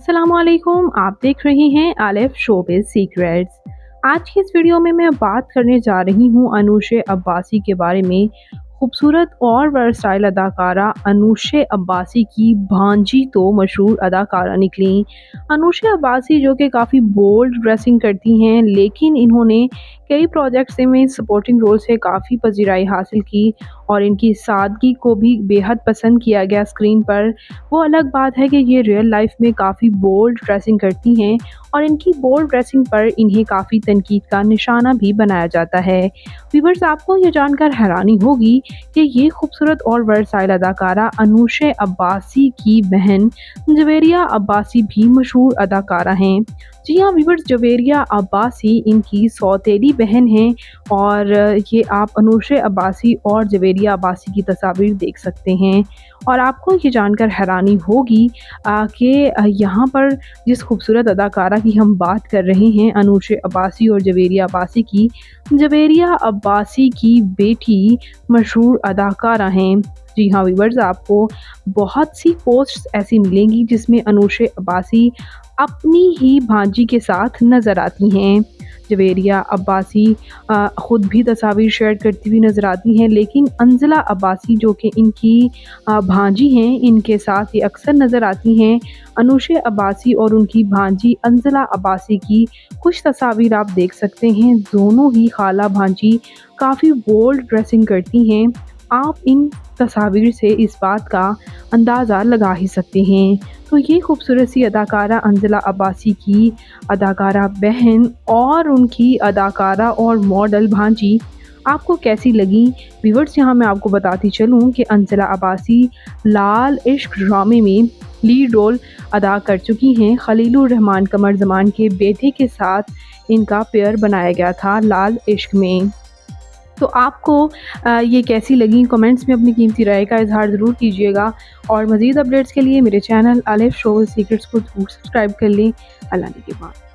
अस्सलामुअलैकुम, आप देख रहे हैं आलिफ शोबिज़ सीक्रेट्स। आज की इस वीडियो में मैं बात करने जा रही हूँ अनुशे अब्बासी के बारे में। खूबसूरत और वर्सटाइल अदाकारा अनुशे अब्बासी की भांजी तो मशहूर अदाकारा निकली। अनुशे अब्बासी जो कि काफ़ी बोल्ड ड्रेसिंग करती हैं, लेकिन इन्होंने कई प्रोजेक्ट्स में सपोर्टिंग रोल से काफ़ी पजीराई हासिल की और इनकी सादगी को भी बेहद पसंद किया गया स्क्रीन पर। वो अलग बात है कि ये रियल लाइफ में काफ़ी बोल्ड ड्रेसिंग करती हैं और इनकी बोल्ड ड्रेसिंग पर इन्हें काफ़ी तनकीद का निशाना भी बनाया जाता है। व्यूअर्स, आपको ये जानकर हैरानी होगी कि ये खूबसूरत और वर्सटाइल अदाकारा अनुशे अब्बासी की बहन जवेरिया अब्बासी भी मशहूर अदाकारा हैं। जी हाँ व्यूअर्स, जवेरिया अब्बासी इनकी सौतेली बहन हैं और ये आप अनुशे अब्बासी और जवेरिया अब्बासी की तस्वीर देख सकते हैं। और आपको ये जानकर हैरानी होगी कि यहाँ पर जिस खूबसूरत अदाकारा की हम बात कर रहे हैं अनुशे अब्बासी और जवेरिया अब्बासी की, जवेरिया अब्बासी की बेटी मशहूर अदाकारा हैं। जी हाँ व्यूअर्स, आपको बहुत सी पोस्ट्स ऐसी मिलेंगी जिसमें अनुशे अब्बासी अपनी ही भांजी के साथ नज़र आती हैं। जवेरिया अब्बासी ख़ुद भी तस्वीर शेयर करती हुई नज़र आती हैं, लेकिन अंजला अब्बासी जो कि इनकी भांजी हैं, इनके साथ ये अक्सर नज़र आती हैं। अनुशे अब्बासी और उनकी भांजी अंजला अब्बासी की कुछ तस्वीर आप देख सकते हैं। दोनों ही खाला भांजी काफ़ी बोल्ड ड्रेसिंग करती हैं। आप इन तस्वीर से इस बात का अंदाज़ा लगा ही सकते हैं। तो ये खूबसूरत सी अदाकारा अंजला अब्बासी की अदाकारा बहन और उनकी अदाकारा और मॉडल भांजी आपको कैसी लगी? व्यूअर्स, यहाँ मैं आपको बताती चलूँ कि अंजला अब्बासी लाल इश्क ड्रामे में लीड रोल अदा कर चुकी हैं। खलीलुर रहमान कमर ज़मान के बेटे के साथ इनका पेयर बनाया गया था लाल इश्क में। तो आपको ये कैसी लगी? कमेंट्स में अपनी कीमती राय का इज़हार ज़रूर कीजिएगा और मज़ीद अपडेट्स के लिए मेरे चैनल आलिफ शोबिज़ सीक्रेट्स को ज़रूर सब्सक्राइब कर लें। अल्लाह ने के बाद।